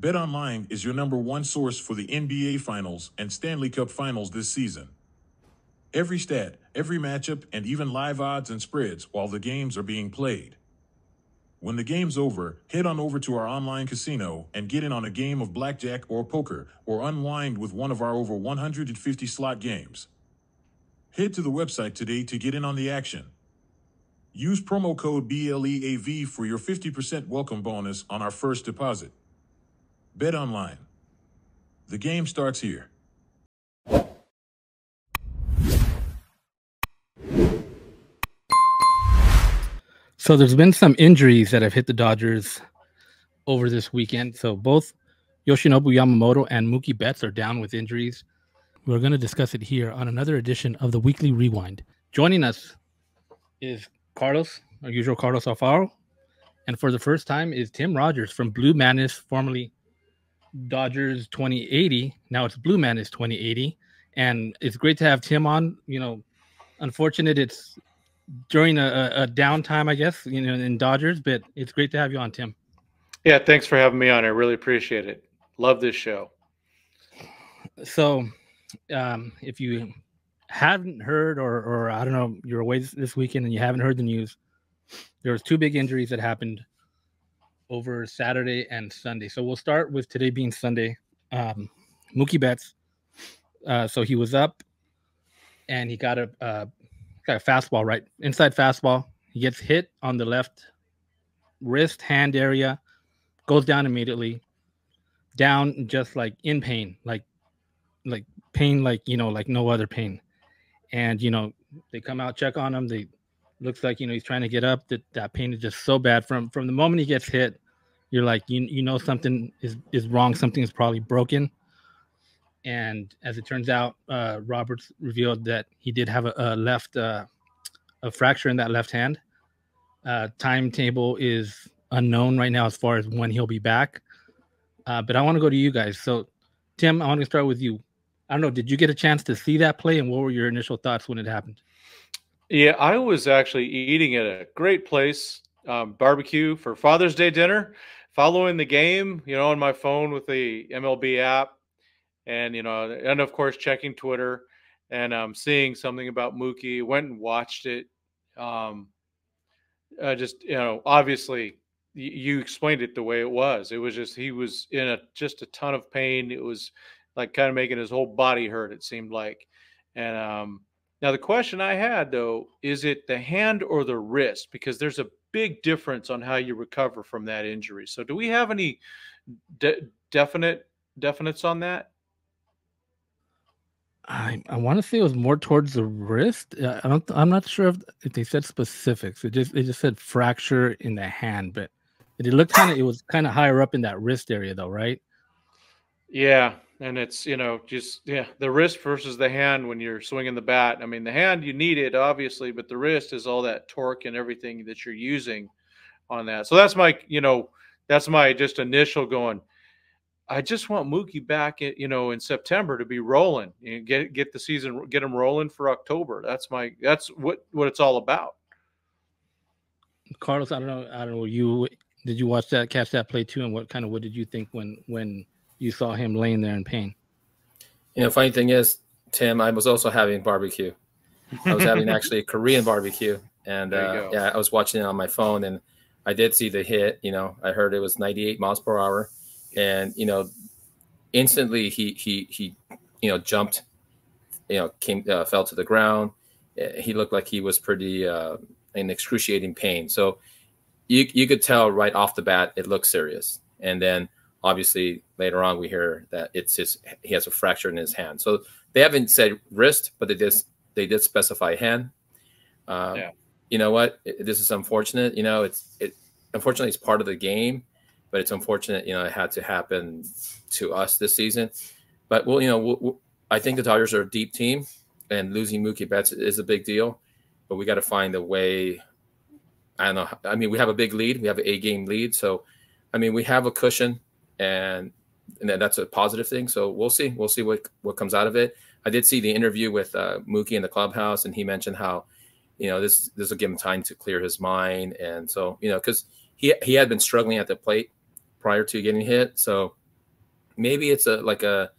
BetOnline is your #1 source for the NBA Finals and Stanley Cup Finals this season. Every stat, every matchup, and even live odds and spreads while the games are being played. When the game's over, head on over to our online casino and get in on a game of blackjack or poker, or unwind with one of our over 150 slot games. Head to the website today to get in on the action. Use promo code BLEAV for your 50% welcome bonus on our first deposit. Bet online. The game starts here. So there's been some injuries that have hit the Dodgers over this weekend. So both Yoshinobu Yamamoto and Mookie Betts are down with injuries. We're going to discuss it here on another edition of the Weekly Rewind. Joining us is Carlos, our usual Carlos Alfaro. And for the first time is Tim Rogers from Blue Madness, formerly Dodgers 2080. Now it's Blue Madness 2080. And it's great to have Tim on. You know, unfortunate it's during a downtime, I guess, you know, in Dodgers, but it's great to have you on, Tim. Yeah, thanks for having me on. I really appreciate it. Love this show. So if you haven't heard, or I don't know, you're away this weekend and you haven't heard the news, there was two big injuries that happened over Saturday and Sunday. So we'll start with today being Sunday. Mookie Betts. So he was up and he got a fastball, right? Inside fastball. He gets hit on the left wrist, hand area, goes down immediately, down just like in pain, like pain, like, you know, like no other pain. And, you know, they come out, check on him. They looks like, you know, he's trying to get up. That pain is just so bad. From the moment he gets hit, you're like, you know, something is wrong. Something is probably broken. And as it turns out, Roberts revealed that he did have a fracture in that left hand. Timetable is unknown right now as far as when he'll be back. But I want to go to you guys. So, Tim, I want to start with you. I don't know, did you get a chance to see that play, and what were your initial thoughts when it happened? Yeah, I was actually eating at a great place, barbecue for Father's Day dinner, following the game, you know, on my phone with the MLB app. And, you know, and of course, checking Twitter and seeing something about Mookie, went and watched it. Just, you know, obviously you explained it the way it was. It was just, he was in just a ton of pain. It was like kind of making his whole body hurt, it seemed like. And now the question I had, though, is it the hand or the wrist? Because there's a big difference on how you recover from that injury. So do we have any definites on that? I want to say it was more towards the wrist. I'm not sure if they said specifics. They just said fracture in the hand, but it was kind of higher up in that wrist area, though, right? Yeah, and it's, you know, just the wrist versus the hand when you're swinging the bat. I mean, the hand you need it obviously, but the wrist is all that torque and everything that you're using on that. So that's my, you know, that's my just initial going. I just want Mookie back, you know, in September to be rolling and get the season, get him rolling for October. That's what it's all about. Carlos, I don't know. Did you catch that play too? And what did you think when you saw him laying there in pain? You know, funny thing is, Tim, I was also having barbecue. I was having actually a Korean barbecue, and I was watching it on my phone, and I did see the hit. You know, I heard it was 98 miles per hour. And, you know, instantly he you know, jumped, you know, fell to the ground. He looked like he was pretty in excruciating pain. So you could tell right off the bat it looked serious. And then obviously later on we hear that he has a fracture in his hand. So they haven't said wrist, but they did specify hand. You know what? This is unfortunate. You know, unfortunately it's part of the game. But it's unfortunate, you know, it had to happen to us this season. But, well, you know, I think the Dodgers are a deep team, and losing Mookie Betts is a big deal. But we got to find a way. I don't know. I mean, we have a big lead. We have an 8-game lead. So, I mean, we have a cushion, and that's a positive thing. So we'll see. We'll see what comes out of it. I did see the interview with Mookie in the clubhouse, and he mentioned how, you know, this will give him time to clear his mind. And so, you know, because he had been struggling at the plate prior to getting hit. So maybe it's like a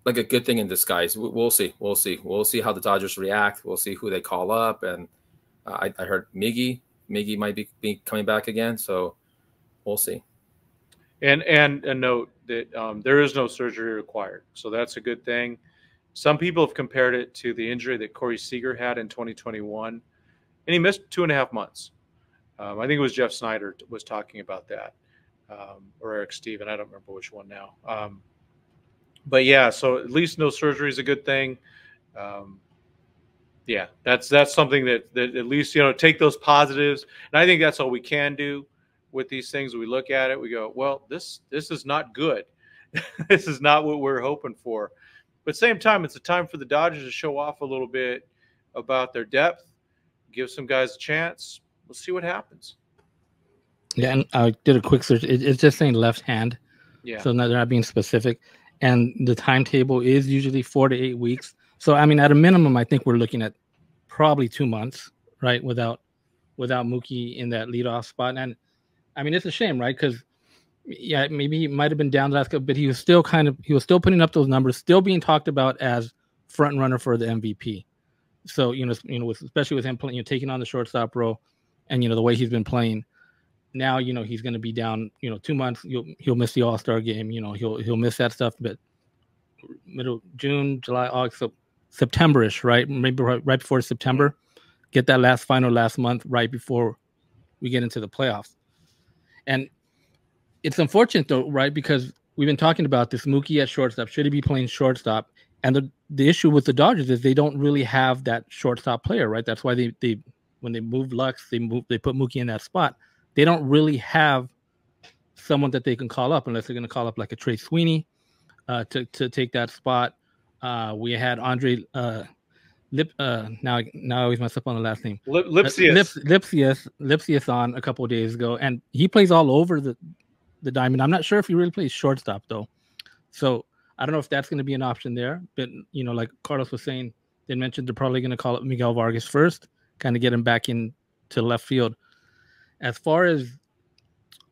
good thing in disguise. We'll see. We'll see how the Dodgers react. We'll see who they call up. And I heard Miggy might be coming back again. So we'll see. And a note that there is no surgery required. So that's a good thing. Some people have compared it to the injury that Corey Seager had in 2021, and he missed 2.5 months. I think it was Jeff Snyder was talking about that, or Eric Steven. I don't remember which one now. But yeah, so at least no surgery is a good thing. Yeah, that's something that at least, take those positives. And I think that's all we can do with these things. We look at it, we go, well, this is not good. This is not what we're hoping for. But at the same time, it's a time for the Dodgers to show off a little bit about their depth, give some guys a chance. We'll see what happens. Yeah, and I did a quick search. It's just saying left hand. Yeah. So they're not being specific. And the timetable is usually 4 to 8 weeks. So, I mean, at a minimum, I think we're looking at probably 2 months, right, without Mookie in that leadoff spot. And, I mean, it's a shame, right, because, yeah, maybe he might have been down the last couple, but he was still putting up those numbers, still being talked about as front runner for the MVP. So, especially with him playing, taking on the shortstop role and, the way he's been playing. Now, he's going to be down, 2 months. He'll miss the All-Star game. He'll miss that stuff. But middle June, July, August, so September-ish, right? Maybe right before September. Get that last month right before we get into the playoffs. And it's unfortunate, though, right? Because we've been talking about this Mookie at shortstop. Should he be playing shortstop? And the issue with the Dodgers is they don't really have that shortstop player, right? That's why they when they moved Lux, they put Mookie in that spot. They don't really have someone that they can call up unless they're going to call up like a Trey Sweeney to take that spot. We had Andre now I always mess up on the last name. Lipsius on a couple of days ago, and he plays all over the diamond. I'm not sure if he really plays shortstop though, so I don't know if that's going to be an option there. But like Carlos was saying, they mentioned they're probably going to call up Miguel Vargas first, kind of get him back in to left field. As far as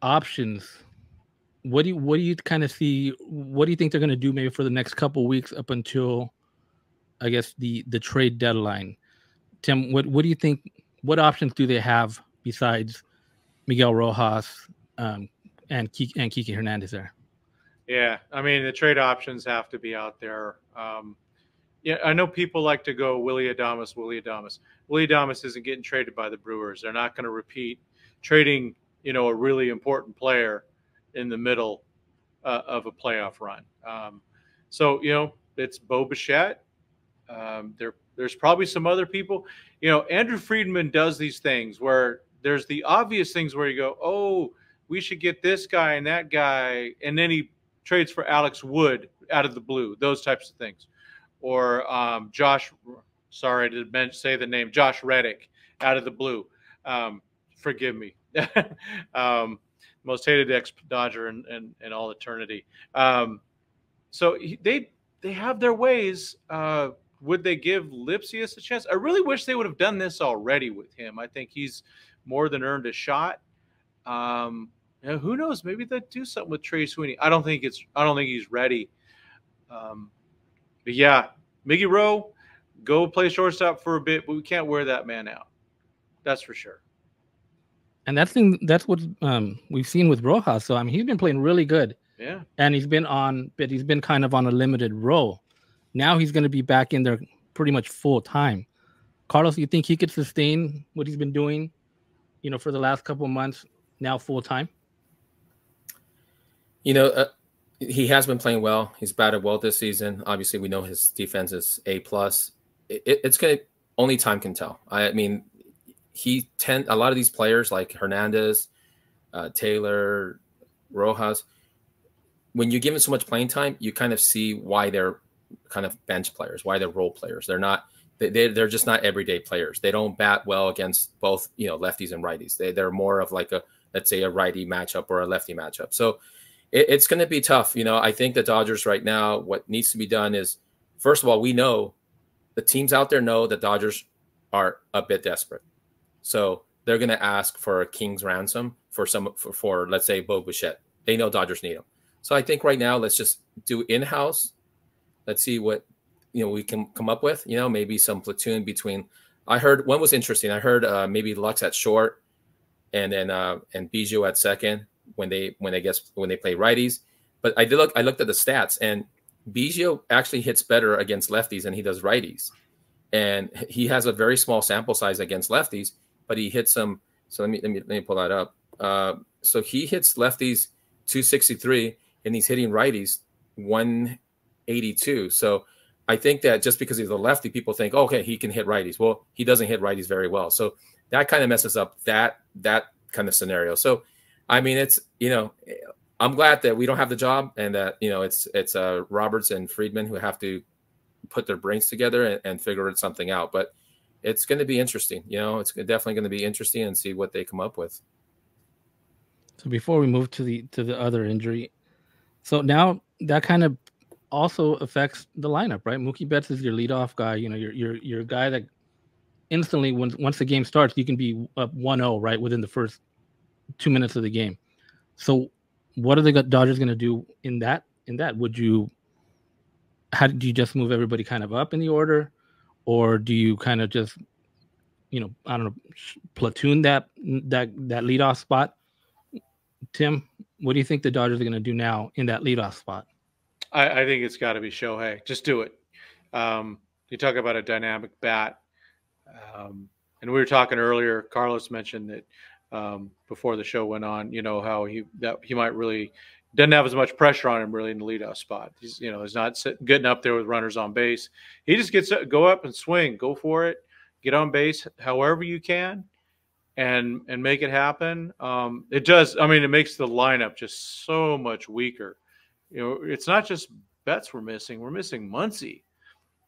options, what do you kind of see? What do you think they're going to do maybe for the next couple of weeks up until, I guess, the trade deadline? Tim, what do you think? What options do they have besides Miguel Rojas and Kike Hernandez there? Yeah, I mean, the trade options have to be out there. Yeah, I know people like to go Willy Adames. Willy Adames isn't getting traded by the Brewers. They're not going to repeat trading, a really important player in the middle of a playoff run. So, it's Bo Bichette. There's probably some other people. Andrew Friedman does these things where there's the obvious things where you go, oh, we should get this guy and that guy. And then he trades for Alex Wood out of the blue, those types of things. Or Josh Reddick out of the blue. Forgive me. Most hated ex-Dodger in all eternity. So they have their ways. Would they give Lipsius a chance? I really wish they would have done this already with him. I think he's more than earned a shot. Who knows? Maybe they'd do something with Trey Sweeney. I don't think he's ready. But yeah, Miggy Rowe, go play shortstop for a bit, but we can't wear that man out. That's for sure. And that's what we've seen with Rojas. So I mean, he's been playing really good. Yeah. And he's been kind of on a limited role. Now he's going to be back in there pretty much full time. Carlos, you think he could sustain what he's been doing, for the last couple of months now full time? He has been playing well. He's batted well this season. Obviously, we know his defense is A+. It's going to only time can tell. I mean, a lot of these players like Hernandez, Taylor, Rojas, when you give them so much playing time, you kind of see why they're kind of bench players, why they're role players. They're just not everyday players. They don't bat well against both, lefties and righties. They're more of like let's say a righty matchup or a lefty matchup. So it's going to be tough. I think the Dodgers right now, what needs to be done is, first of all, we know the teams out there know the Dodgers are a bit desperate. So they're going to ask for a king's ransom for let's say, Bo Bichette. They know Dodgers need him. So I think right now, let's just do in-house. Let's see what, we can come up with, maybe some platoon between. I heard one was interesting. I heard maybe Lux at short and then and Biggio at second when they play righties. But I looked at the stats, and Biggio actually hits better against lefties than he does righties. And he has a very small sample size against lefties, but he hits them. So let me pull that up. So he hits lefties 263, and he's hitting righties 182. So I think that just because he's a lefty, people think, oh, okay, he can hit righties. Well, he doesn't hit righties very well. So that kind of messes up that kind of scenario. So, I mean, it's, I'm glad that we don't have the job, and that, it's Roberts and Friedman who have to put their brains together and figure something out. But it's going to be interesting. It's definitely going to be interesting and see what they come up with. So before we move to the other injury, so now that kind of also affects the lineup, right? Mookie Betts is your leadoff guy. Your guy that instantly, once the game starts, you can be up 1-0 right within the first 2 minutes of the game. So what are the Dodgers going to do in that? How do you just move everybody kind of up in the order, or do you kind of just, I don't know, platoon that leadoff spot? Tim, what do you think the Dodgers are going to do now in that leadoff spot? I think it's got to be Shohei. Just do it. You talk about a dynamic bat. And we were talking earlier, Carlos mentioned that before the show went on, how he might really doesn't have as much pressure on him really in the leadoff spot. He's not getting up there with runners on base. He just gets go up and swing, go for it, get on base however you can, and make it happen. It does. I mean, it makes the lineup just so much weaker. It's not just Betts we're missing Muncy.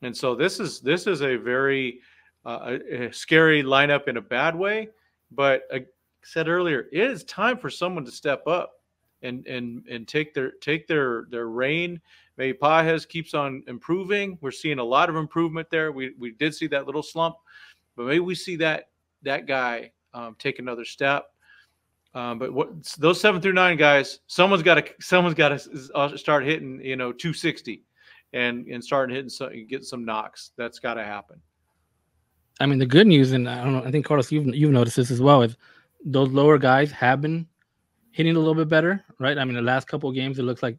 And so this is a very a scary lineup in a bad way. But I said earlier, it is time for someone to step up and take their reign. Maybe Pages keeps on improving. We're seeing a lot of improvement there. We did see that little slump, but maybe we see that guy take another step. But those 7 through 9 guys, someone's got to start hitting 260 and start hitting get some knocks. That's got to happen. I mean, the good news, and I don't know, I think Carlos, you've noticed this as well, is those lower guys have been hitting a little bit better, right? I mean, the last couple of games, it looks like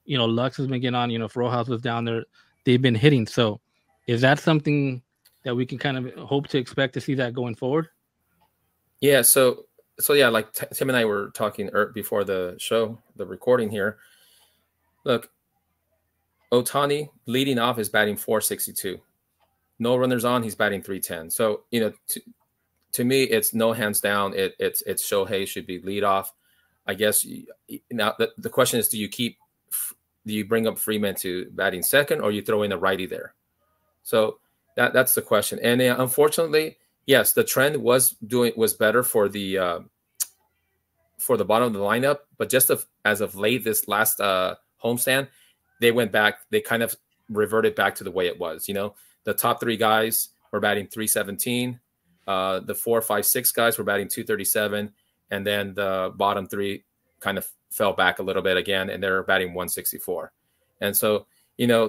Lux has been getting on. If Rojas was down there, they've been hitting. So, is that something that we can kind of hope to expect to see that going forward? Yeah. So yeah, like Tim and I were talking before the show, the recording here. Look, Ohtani leading off is batting 462. No runners on, he's batting 310. So, to me, it's no hands down. It's Shohei should be lead off. I guess now the question is, do you bring up Freeman to batting second, or you throw in a righty there? So that's the question. And unfortunately, yes, the trend was better for the bottom of the lineup, but just as of late, this last homestand, they went back. They kind of reverted back to the way it was. The top 3 guys were batting 317. The 4, 5, 6 guys were batting 237, and then the bottom 3 kind of fell back a little bit again, and they're batting 164. And so, and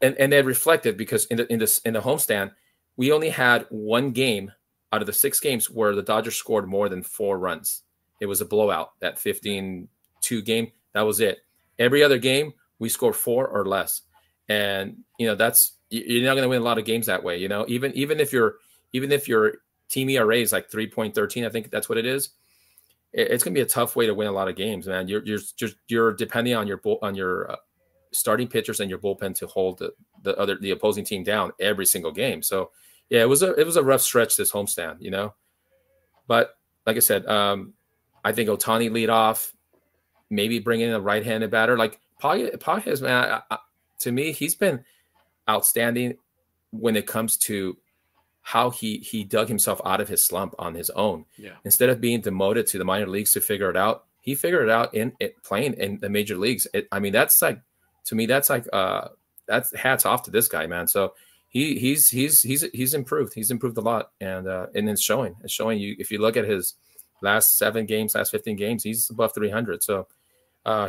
they reflected, because in the homestand, we only had 1 game out of the 6 games where the Dodgers scored more than 4 runs. It was a blowout, that 15-2 game. That was it. Every other game, we scored 4 or less. And, that's, you're not going to win a lot of games that way. Even if your team ERA is like 3.13, I think that's what it is. It's going to be a tough way to win a lot of games, man. You're depending on your starting pitchers and your bullpen to hold the opposing team down every single game. So yeah, it was a rough stretch this homestand, But like I said, I think Ohtani lead off, maybe bring in a right-handed batter like Pages, man. To me, he's been outstanding when it comes to how he dug himself out of his slump on his own. Yeah. Instead of being demoted to the minor leagues to figure it out, he figured it out in playing in the major leagues. That's like, to me, that's that's hats off to this guy, man. So he's improved. He's improved a lot, and it's showing. It's showing you if you look at his last 7 games, last 15 games, he's above 300. So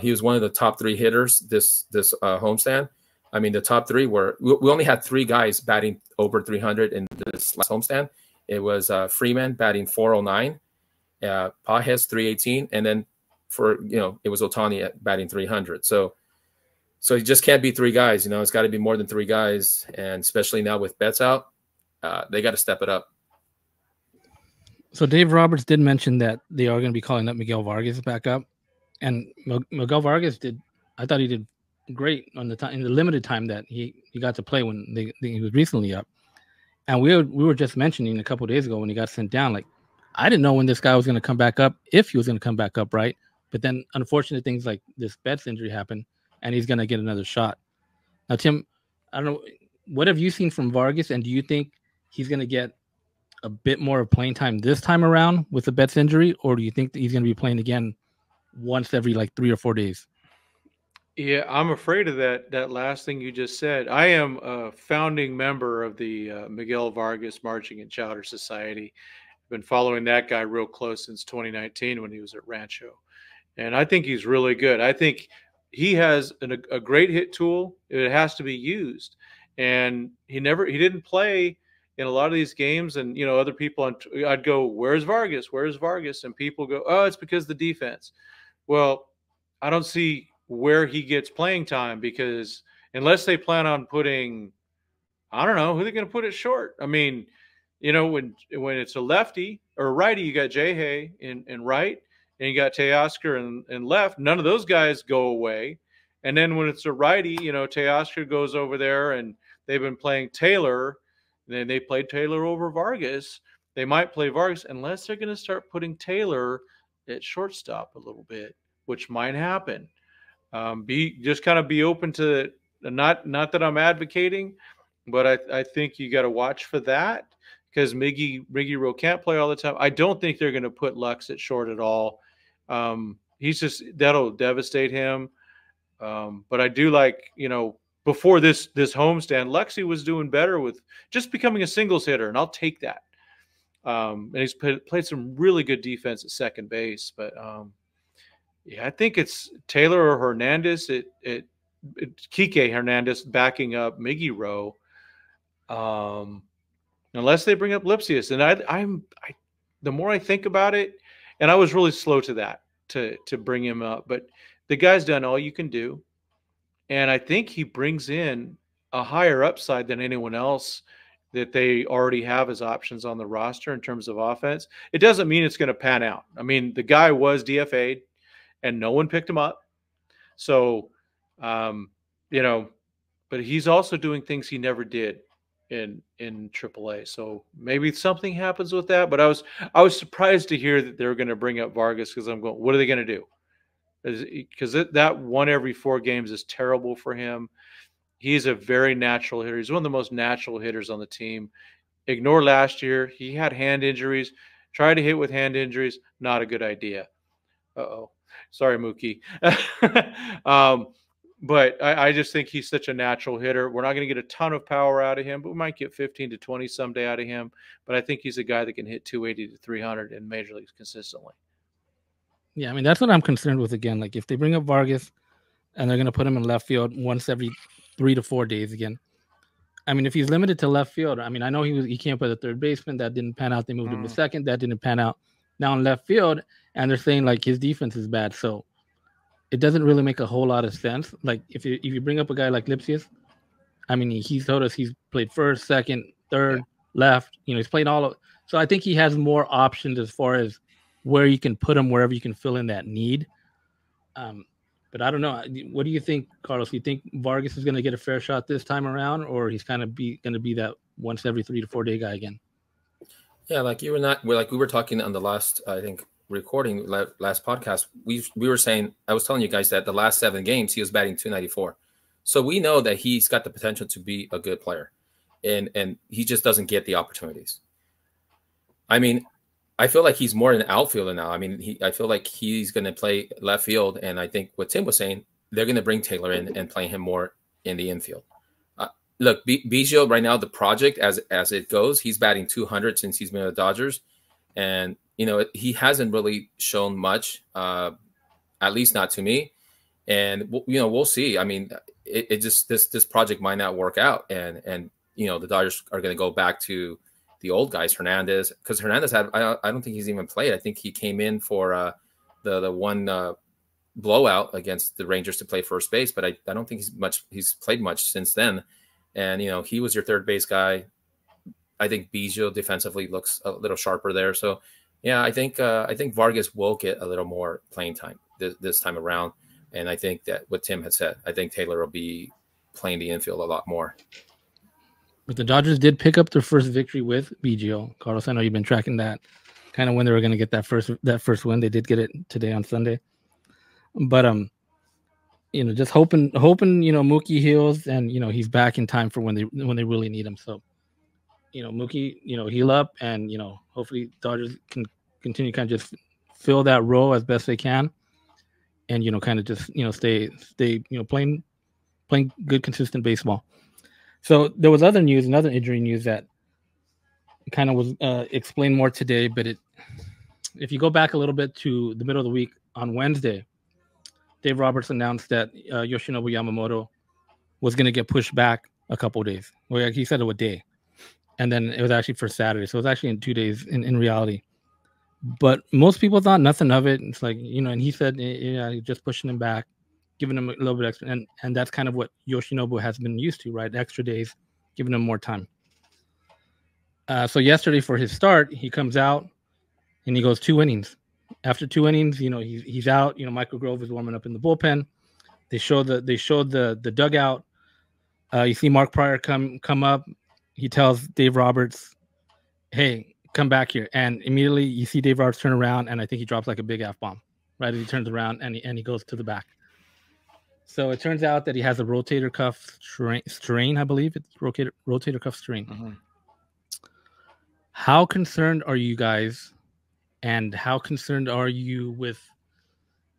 He was one of the top 3 hitters this homestand. I mean, the top 3 were, we only had 3 guys batting over 300 in this last homestand. It was Freeman batting 409, Pages 318, and then it was Ohtani batting 300. So you just can't be 3 guys. It's got to be more than 3 guys, and especially now with Betts out, they got to step it up. So Dave Roberts did mention that they are going to be calling up Miguel Vargas back up, and Miguel Vargas I thought he did great on the time, in the limited time that he got to play when he was recently up. And we were just mentioning a couple of days ago when he got sent down, like, I didn't know when this guy was going to come back up, if he was going to come back up, right? But then unfortunate things like this Betts injury happened, and he's going to get another shot. Now, Tim, I don't know, what have you seen from Vargas, and do you think he's going to get a bit more of playing time this time around with the Betts injury, or do you think that he's going to be playing again once every like 3 or 4 days? Yeah, I'm afraid of that last thing you just said. I am a founding member of the Miguel Vargas Marching and Chowder Society. I've been following that guy real close since 2019 when he was at Rancho. And I think he's really good. I think he has a great hit tool. It has to be used. And he didn't play in a lot of these games. And, other people, I'd go, where's Vargas? Where's Vargas? And people go, oh, it's because of the defense. Well, I don't see where he gets playing time, because unless they plan on putting, I don't know, who they're going to put it short. I mean, when it's a lefty or a righty, you got Jay in right, and you got Teoscar in left. None of those guys go away. And then when it's a righty, Teoscar goes over there, and they've been playing Taylor. And then they played Taylor over Vargas. They might play Vargas unless they're going to start putting Taylor at shortstop a little bit, which might happen. Just kind of be open to, not that I'm advocating, but I think you got to watch for that, because Miggy Rowe can't play all the time. I don't think they're going to put Lux at short at all. That'll devastate him. But I do like, before this homestand, Lexi was doing better with just becoming a singles hitter, and I'll take that. And he's played some really good defense at second base, but yeah, I think it's Taylor or Hernandez. Kike Hernandez backing up Miggy Rowe, unless they bring up Lipsius. And the more I think about it, and I was really slow to that to bring him up, but the guy's done all you can do, and I think he brings in a higher upside than anyone else that they already have as options on the roster in terms of offense. It doesn't mean it's going to pan out. I mean, the guy was DFA'd, and no one picked him up. So, but he's also doing things he never did in AAA. So maybe something happens with that. But I was surprised to hear that they're going to bring up Vargas, because I'm going, what are they going to do? Because that 1 every 4 games is terrible for him. He's a very natural hitter. He's one of the most natural hitters on the team. Ignore last year. He had hand injuries. Tried to hit with hand injuries. Not a good idea. Uh-oh. Sorry, Mookie. But I just think he's such a natural hitter. We're not going to get a ton of power out of him, but we might get 15 to 20 someday out of him. But I think he's a guy that can hit 280 to 300 in major leagues consistently. Yeah, I mean, that's what I'm concerned with again. Like, if they bring up Vargas and they're going to put him in left field once every 3 to 4 days again. I mean, if he's limited to left field, I mean, I know he can't play the third baseman. That didn't pan out. They moved him to second. That didn't pan out. Now in left field, and they're saying like his defense is bad. So it doesn't really make a whole lot of sense. Like if you bring up a guy like Lipsius, I mean, he's told us he's played first, second, third, left. He's played all of. So I think he has more options as far as where you can put him, wherever you can fill in that need. But I don't know. What do you think, Carlos? Do you think Vargas is going to get a fair shot this time around, or he's kind of going to be that once every 3 to 4 day guy again? Yeah, we were talking on the last, I think, recording last podcast. We were saying, I was telling you guys that the last 7 games he was batting 294. So we know that he's got the potential to be a good player, and he just doesn't get the opportunities. I mean, I feel like he's more an outfielder now. I mean, I feel like he's going to play left field, and I think what Tim was saying, they're going to bring Taylor in and play him more in the infield. Look, Biggio right now, the project as it goes, he's batting 200 since he's been at the Dodgers, and he hasn't really shown much, at least not to me. And we'll see. I mean, it just this project might not work out, and the Dodgers are going to go back to the old guys, Hernandez, because Hernandez I don't think he's even played. I think he came in for the one blowout against the Rangers to play first base, but I don't think he's played much since then. And he was your third base guy. I think Biggio defensively looks a little sharper there. So yeah, I think Vargas will get a little more playing time this time around. And I think that what Tim had said, I think Taylor will be playing the infield a lot more. But the Dodgers did pick up their first victory with Biggio. Carlos, I know you've been tracking that, kind of when they were going to get that first win. They did get it today on Sunday. But just hoping Mookie heals and he's back in time for when they really need him. So Mookie heal up, and hopefully Dodgers can continue kind of just fill that role as best they can. And kind of just stay playing good consistent baseball. So there was another injury news that kind of was explained more today. But if you go back a little bit to the middle of the week on Wednesday, Dave Roberts announced that Yoshinobu Yamamoto was going to get pushed back a couple of days. Well, he said it a day, and then it was actually for Saturday, so it was actually in 2 days in reality. But most people thought nothing of it. It's like, and he said, yeah, just pushing him back, giving him a little bit extra. And that's kind of what Yoshinobu has been used to, right? Extra days, giving him more time. So yesterday for his start, he comes out and he goes 2 innings. After 2 innings, he's out. Michael Grove is warming up in the bullpen. They showed the dugout. You see Mark Pryor come up. He tells Dave Roberts, hey, come back here. And immediately you see Dave Roberts turn around, and I think he drops like a big F-bomb, right? As he turns around and he goes to the back. So it turns out that he has a rotator cuff strain, I believe. It's rotator cuff strain. Mm-hmm. How concerned are you guys, and how concerned are you with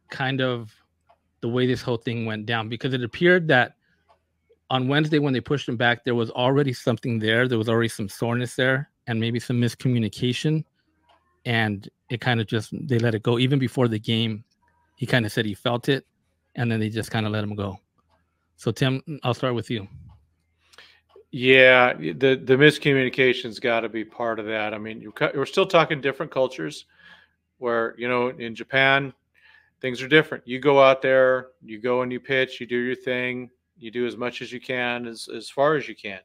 kind of the way this whole thing went down? Because it appeared that on Wednesday when they pushed him back, there was already something there. There was already some soreness there and maybe some miscommunication. And it kind of they let it go. Even before the game, he kind of said he felt it, and then they just kind of let him go. So, Tim, I'll start with you. Yeah, the miscommunication's got to be part of that. I mean, we're still talking different cultures where, in Japan, things are different. You go out there, you go and you pitch, you do your thing, you do as much as you can, as far as you can.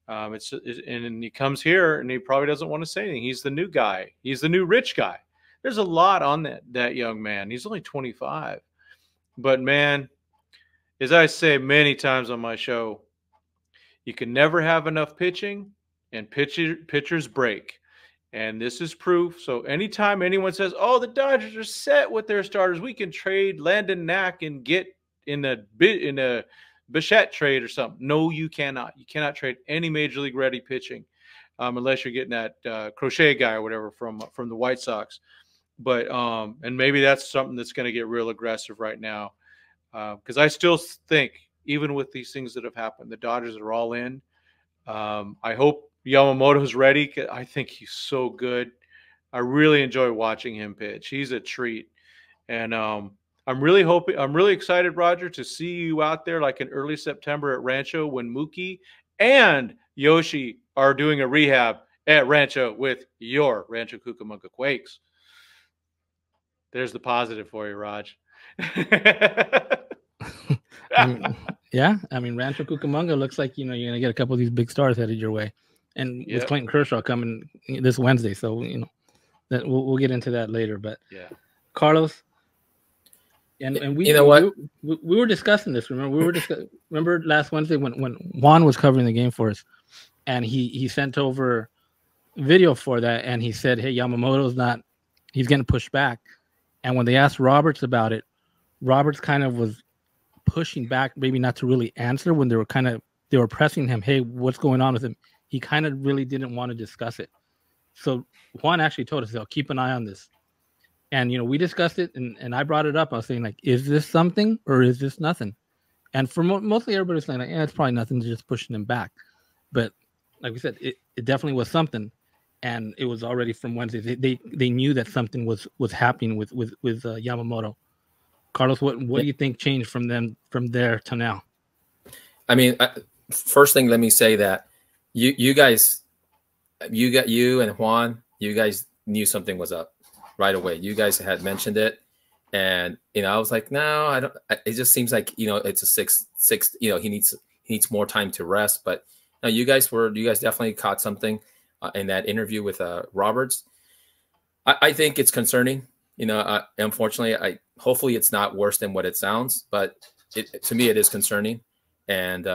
And he comes here and he probably doesn't want to say anything. He's the new guy. He's the new rich guy. There's a lot on that young man. He's only 25. But man, as I say many times on my show, you can never have enough pitching, and pitchers break. And this is proof. So anytime anyone says, oh, the Dodgers are set with their starters, we can trade Landon Knack and get in a Bichette trade or something. No, you cannot. You cannot trade any major league ready pitching unless you're getting that Crochet guy or whatever from the White Sox. But and maybe that's something that's going to get real aggressive right now, because I still think, even with these things that have happened, the Dodgers are all in. I hope Yamamoto's ready. I think he's so good. I really enjoy watching him pitch. He's a treat. And I'm really excited, Roger, to see you out there like in early September at Rancho when Mookie and Yoshi are doing a rehab at Rancho with your Rancho Cucamonga Quakes. There's the positive for you, Raj. Yeah, I mean, Rancho Cucamonga looks like, you're going to get a couple of these big stars headed your way. And with Clayton Kershaw coming this Wednesday. So, that we'll get into that later. But yeah, Carlos, and we, we were discussing this. Remember last Wednesday when Juan was covering the game for us, and he sent over video for that, and he said, hey, he's getting pushed back. And when they asked Roberts about it, Roberts kind of was pushing back, maybe not to really answer when they were pressing him, hey, what's going on with him? He kind of really didn't want to discuss it. So Juan actually told us, keep an eye on this. And, we discussed it, and I brought it up. I was saying, like, is this something or is this nothing? And for mostly everybody was saying, like, it's probably nothing, just pushing him back. But like we said, it definitely was something. And it was already from Wednesday. They knew that something was happening with Yamamoto. Carlos, what do you think changed from there to now? I mean, first thing, let me say that you guys, you and Juan, you guys knew something was up right away. You guys had mentioned it, and I was like, no, I don't. It just seems like it's a six. He needs more time to rest. But no, you guys definitely caught something in that interview with Roberts. I think it's concerning. Unfortunately, hopefully it's not worse than what it sounds, but to me it is concerning. And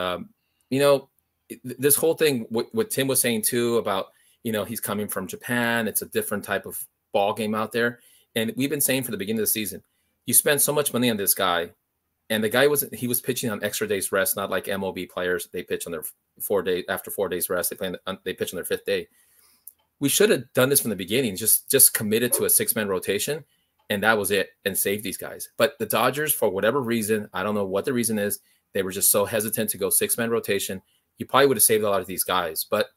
this whole thing, what Tim was saying too about he's coming from Japan. It's a different type of ball game out there, and we've been saying from the beginning of the season, you spend so much money on this guy, and the guy was pitching on extra days rest, not like MLB players. They pitch on their 4 days after 4 days rest. They pitch on their 5th day. We should have done this from the beginning, just committed to a 6-man rotation, and that was it, and saved these guys. But the Dodgers, for whatever reason, I don't know what the reason is, they were just so hesitant to go 6-man rotation. You probably would have saved a lot of these guys. But,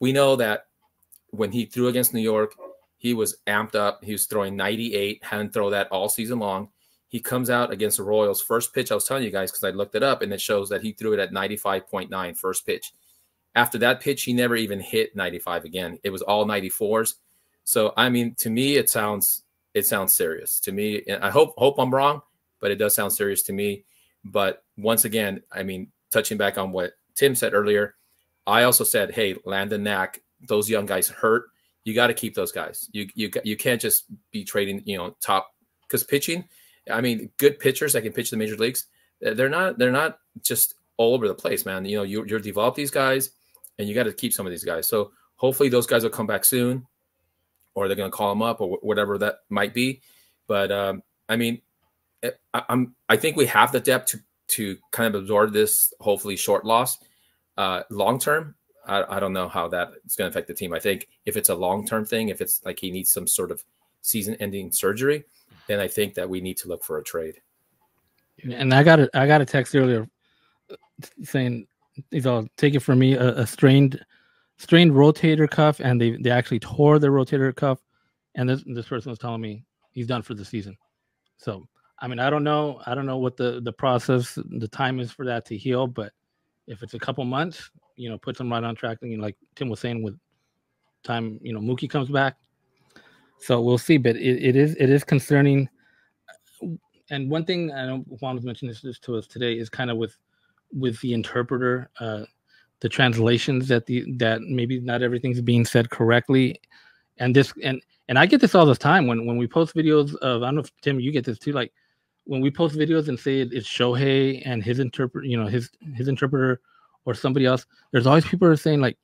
we know that when he threw against New York, he was amped up. He was throwing 98, hadn't thrown that all season long. He comes out against the Royals. First pitch, I was telling you guys because I looked it up, and it shows that he threw it at 95.9 first pitch. After that pitch, he never even hit 95 again. It was all 94s. So, I mean, to me, it sounds serious to me. And I hope I'm wrong, but it does sound serious to me. But once again, I mean, touching back on what Tim said earlier, I also said, hey, Landon Knack, those young guys hurt. You got to keep those guys. You can't just be trading, top, because pitching, I mean, good pitchers that can pitch the major leagues, they're not just all over the place, man. You're develop these guys, and you got to keep some of these guys. So hopefully those guys will come back soon, or they're going to call them up, or whatever that might be. But I mean, I think we have the depth to kind of absorb this hopefully short loss. Long term, I don't know how that is going to affect the team. I think if it's a long term thing, if it's like he needs some sort of season ending surgery, then I think that we need to look for a trade. And I got a text earlier saying, take it from me, a strained rotator cuff, and they actually tore the rotator cuff, and this person was telling me he's done for the season. So I mean, I don't know what the process, the time is for that to heal, but if it's a couple months, puts them right on track. And like Tim was saying, with time, Mookie comes back, so we'll see. But it is concerning. And one thing I know Juan was mentioning this to us today is kind of with the interpreter, the translations that maybe not everything's being said correctly, and I get this all the time when we post videos of, I don't know if Tim, you get this too, like when we post videos and say it's Shohei and his his interpreter or somebody else, there's always people who are saying like,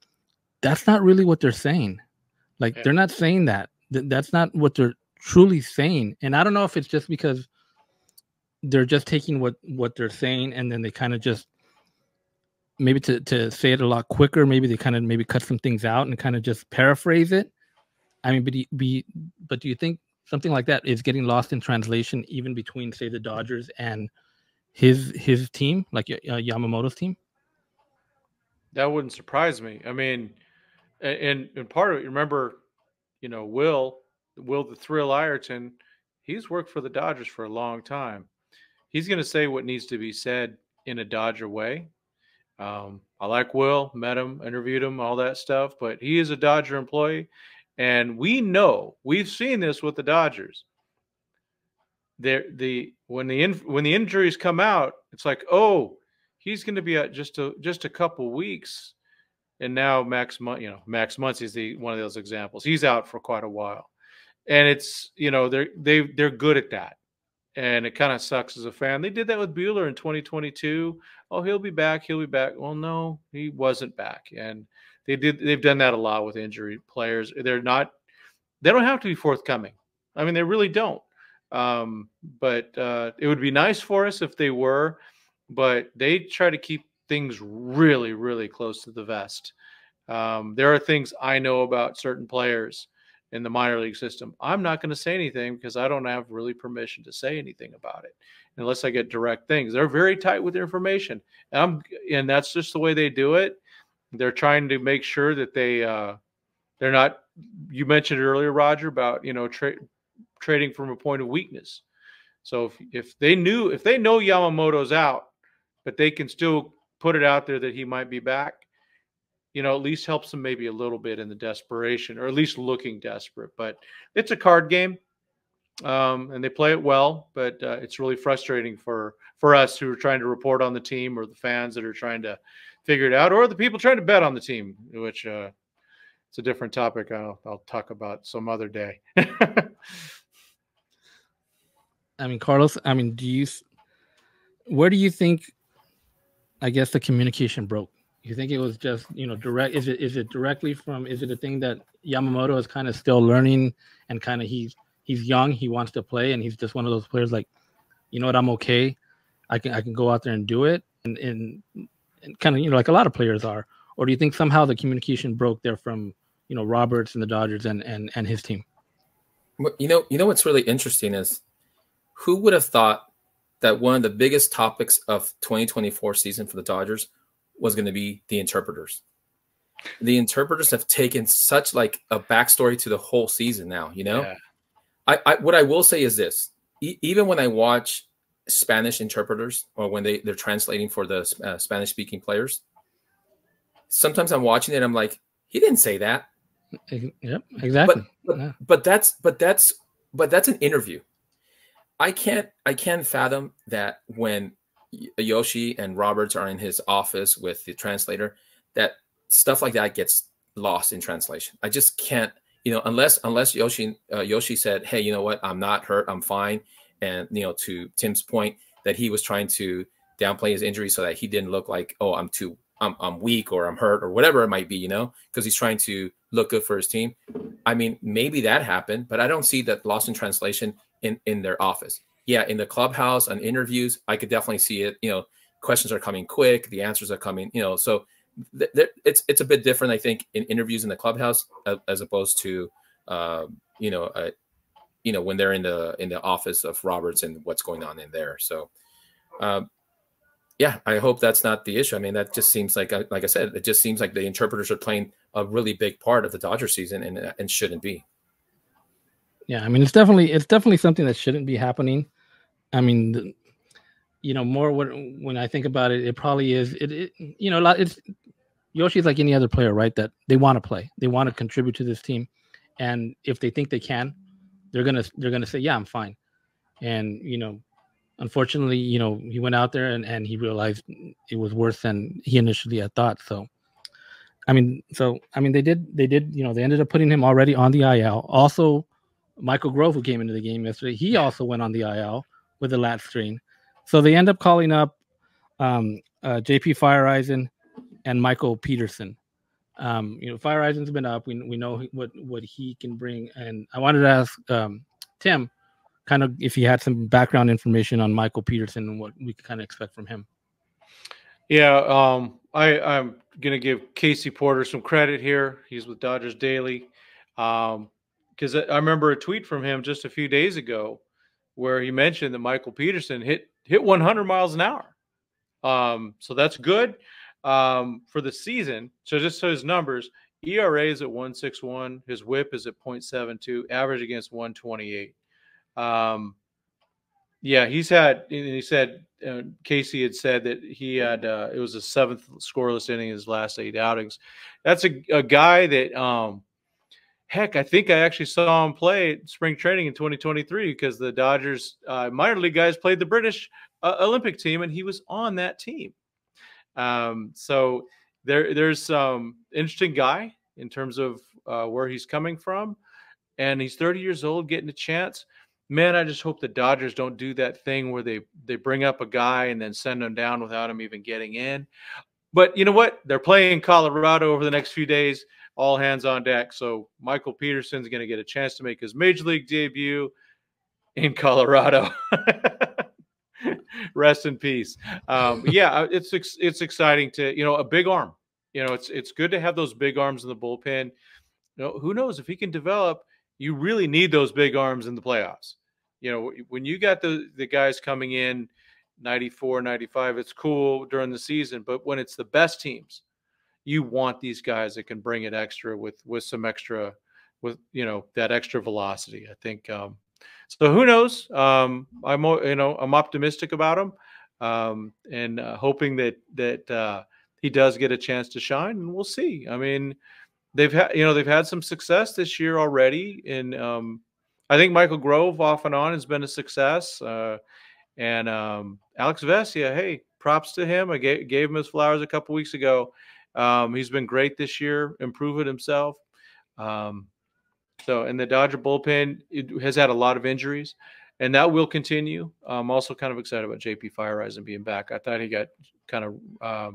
that's not really what they're saying. Like, they're not saying that. That's not what they're truly saying. And I don't know if it's just because they're just taking what they're saying, and then they kind of just, maybe to say it a lot quicker, maybe they kind of maybe cut some things out and kind of just paraphrase it. I mean, but do you think something like that is getting lost in translation, even between, say, the Dodgers and his team, like Yamamoto's team? That wouldn't surprise me. I mean, and part of it, remember, Will the Thrill Ireton, he's worked for the Dodgers for a long time. He's going to say what needs to be said in a Dodger way. I like Will, met him, interviewed him, all that stuff, but he is a Dodger employee. And we've seen this with the Dodgers. When the injuries come out, it's like, oh, he's going to be out just a couple weeks. And now Max Muncy is one of those examples. He's out for quite a while, and it's they're good at that, and it kind of sucks as a fan. They did that with Buehler in 2022. Oh, he'll be back. Well, no, he wasn't back, and they've done that a lot with injury players. They don't have to be forthcoming. I mean, they really don't. But it would be nice for us if they were, but they try to keep things really, really close to the vest. There are things I know about certain players in the minor league system. I'm not going to say anything because I don't have really permission to say anything about it unless I get direct things. They're very tight with their information, and that's just the way they do it. They're trying to make sure that they're not. You mentioned earlier, Roger, about trading from a point of weakness. So if they know Yamamoto's out, but they can still put it out there that he might be back, at least helps them maybe a little bit in the desperation, or at least looking desperate. But it's a card game, and they play it well. But it's really frustrating for us who are trying to report on the team, or the fans that are trying to figure it out, or the people trying to bet on the team, which it's a different topic I'll talk about some other day. I mean, Carlos, where do you think, I guess, the communication broke? You think it was just, direct? Is it directly from, is it a thing that Yamamoto is kind of still learning, and kind of he's young, he wants to play, and he's just one of those players like, you know what, I'm okay, I can go out there and do it, and kind of, like a lot of players are? Or do you think somehow the communication broke there from, Roberts and the Dodgers and his team? What's really interesting is, who would have thought that one of the biggest topics of 2024 season for the Dodgers was going to be the interpreters? The interpreters have taken such like a backstory to the whole season now, Yeah. What I will say is this: even when I watch Spanish interpreters, or when they're translating for the Spanish speaking players, sometimes I'm watching it, I'm like, he didn't say that. Yep, exactly. But that's an interview. I can't fathom that when Yoshi and Roberts are in his office with the translator, that stuff like that gets lost in translation. I just can't, unless Yoshi said, hey, you know what, I'm not hurt, I'm fine. And, to Tim's point, that he was trying to downplay his injury so that he didn't look like, oh, I'm weak, or I'm hurt, or whatever it might be, because he's trying to look good for his team. I mean, maybe that happened, but I don't see that lost in translation in their office. Yeah, in the clubhouse, on interviews, I could definitely see it. Questions are coming quick, the answers are coming, so it's a bit different, I think, in interviews in the clubhouse as opposed to when they're in the office of Roberts and what's going on in there. So yeah, I hope that's not the issue. I mean, that just seems like I said, it just seems like the interpreters are playing a really big part of the Dodger season, and shouldn't be. Yeah, I mean, it's definitely something that shouldn't be happening. I mean, more when I think about it, it probably is. It's Yoshi's like any other player, right? That they want to play, they want to contribute to this team, and if they think they can, they're gonna say, yeah, I'm fine. And unfortunately, he went out there and he realized it was worse than he initially had thought. So I mean, they ended up putting him already on the IL. Also, Michael Grove, who came into the game yesterday, he also went on the IL with a lat strain. So they end up calling up JP Fireeisen and Michael Peterson. Fireeisen's been up. We know what he can bring. And I wanted to ask Tim kind of if he had some background information on Michael Peterson and what we could kind of expect from him. Yeah, I'm going to give Casey Porter some credit here. He's with Dodgers Daily. Because I remember a tweet from him just a few days ago where he mentioned that Michael Peterson hit 100 miles an hour. So that's good for the season. So just so his numbers, ERA is at 1.61. His whip is at 0.72, average against 128. Yeah, he said, Casey had said that he had, it was a 7th scoreless inning in his last 8 outings. That's a guy that, heck, I think I actually saw him play at spring training in 2023 because the Dodgers minor league guys played the British Olympic team, and he was on that team. So there's some interesting guy in terms of where he's coming from, and he's 30 years old, getting a chance. Man, I just hope the Dodgers don't do that thing where they bring up a guy and then send him down without him even getting in. But you know what? They're playing Colorado over the next few days. All hands on deck. So Michael Peterson's going to get a chance to make his major league debut in Colorado. Rest in peace. Yeah, it's exciting to, a big arm. It's good to have those big arms in the bullpen. Who knows if he can develop? You really need those big arms in the playoffs. When you got the guys coming in 94, 95, it's cool during the season. But when it's the best teams, you want these guys that can bring it extra with some extra, with that extra velocity. I think So who knows? I'm optimistic about him, and hoping that he does get a chance to shine, and we'll see. I mean, they've had some success this year already, and I think Michael Grove off and on has been a success, and Alex Vesia, hey, props to him. I gave him his flowers a couple weeks ago. He's been great this year, improving himself. And the Dodger bullpen has had a lot of injuries, and that will continue. I'm also kind of excited about JP Fireisen being back. I thought he got kind of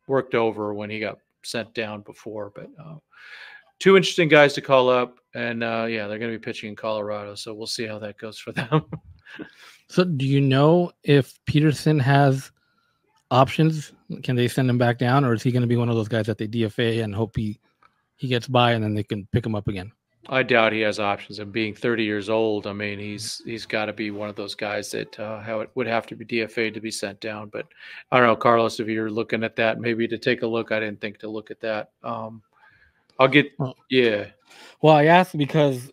worked over when he got sent down before, but two interesting guys to call up, and they're going to be pitching in Colorado, so we'll see how that goes for them. So do you know if Peterson has options? Can they send him back down, or is he going to be one of those guys that they DFA and hope he gets by and then they can pick him up again? I doubt he has options. And being 30 years old, I mean, he's got to be one of those guys that would have to be DFA'd to be sent down. But I don't know, Carlos, if you're looking at that, maybe to take a look. I didn't think to look at that. Well, I asked because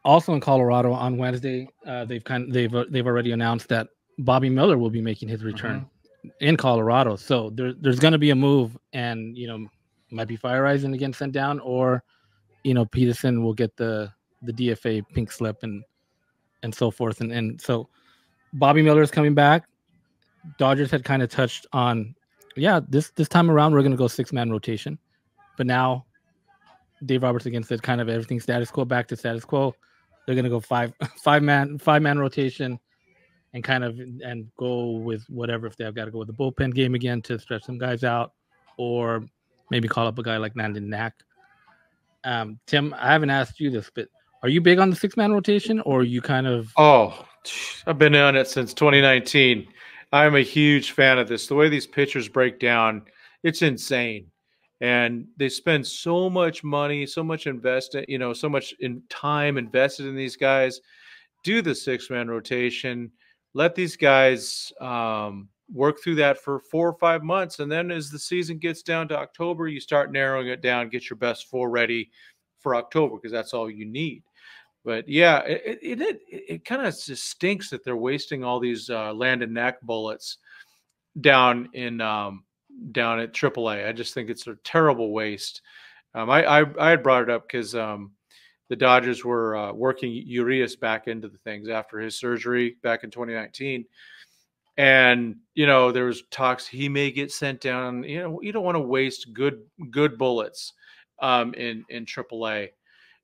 also in Colorado on Wednesday, they've already announced that Bobby Miller will be making his return in Colorado. So there's going to be a move, and might be Fireisen again sent down, or Peterson will get the DFA pink slip and so forth. And so Bobby Miller is coming back. Dodgers had kind of touched on, this time around we're going to go 6-man rotation, but now Dave Roberts again said kind of everything status quo, back to status quo. They're going to go five-man rotation and go with whatever, if they've got to go with the bullpen game again to stretch some guys out, or maybe call up a guy like Landon Knack. Tim, I haven't asked you this, but are you big on the 6-man rotation, or are you kind of? Oh, I've been on it since 2019. I'm a huge fan of this. The way these pitchers break down, it's insane. And they spend so much money, so much so much in time invested in these guys. Do the 6-man rotation. Let these guys work through that for 4 or 5 months. And then as the season gets down to October, you start narrowing it down, get your best 4 ready for October, because that's all you need. But yeah, it kind of just stinks that they're wasting all these Landon Knack bullets down at AAA. I just think it's a terrible waste. I had brought it up because the Dodgers were working Urias back into the things after his surgery back in 2019. And, there was talks he may get sent down. You don't want to waste good bullets in AAA.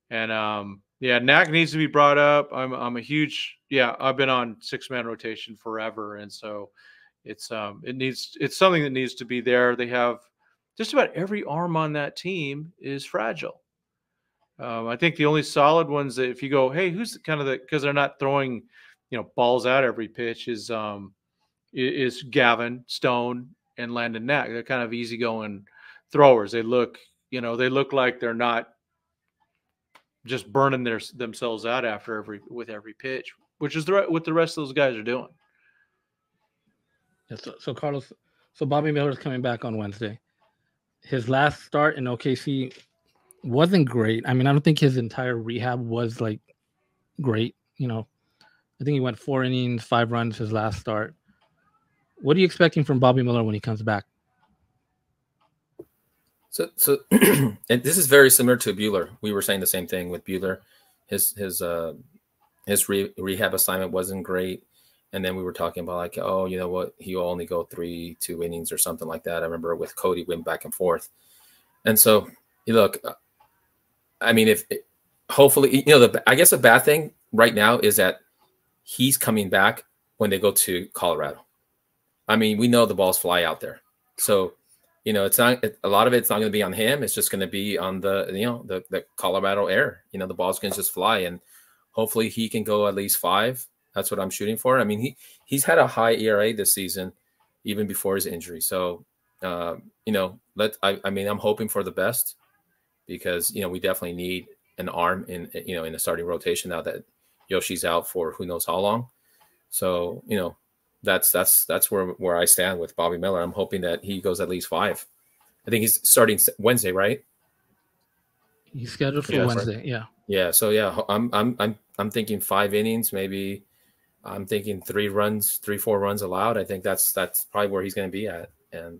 And Knack needs to be brought up. I'm a huge, I've been on 6-man rotation forever. And so it's something that needs to be there. They have just about every arm on that team is fragile. I think the only solid ones that if you go, hey, who's because they're not throwing, balls out every pitch is Gavin Stone and Landon Knack. They're kind of easygoing throwers. They look like they're not just burning themselves out with every pitch, which is what the rest of those guys are doing. Yeah, so Carlos, Bobby Miller's coming back on Wednesday. His last start in OKC wasn't great. I mean, I don't think his entire rehab was like great. I think he went 4 innings, 5 runs his last start. What are you expecting from Bobby Miller when he comes back? So and this is very similar to Buehler. We were saying the same thing with Buehler. His rehab assignment wasn't great. And then we were talking about like, oh, you know what? He'll only go 2 innings or something like that. I remember with Cody went back and forth. And so, look, I mean, hopefully, I guess the bad thing right now is that he's coming back when they go to Colorado. I mean, we know the balls fly out there. So, it's not a lot of it's not going to be on him. It's just going to be on the Colorado air. The balls can just fly, and hopefully he can go at least 5. That's what I'm shooting for. I mean, he's had a high ERA this season, even before his injury. So, I'm hoping for the best because, we definitely need an arm in the starting rotation now that Yoshi's out for who knows how long. So, that's where I stand with Bobby Miller. I'm hoping that he goes at least 5. I think he's starting Wednesday, right? He's scheduled for Wednesday. Right. Yeah. Yeah. So yeah, I'm thinking 5 innings, maybe. I'm thinking 3 runs, 3-4 runs allowed. I think that's probably where he's going to be at. And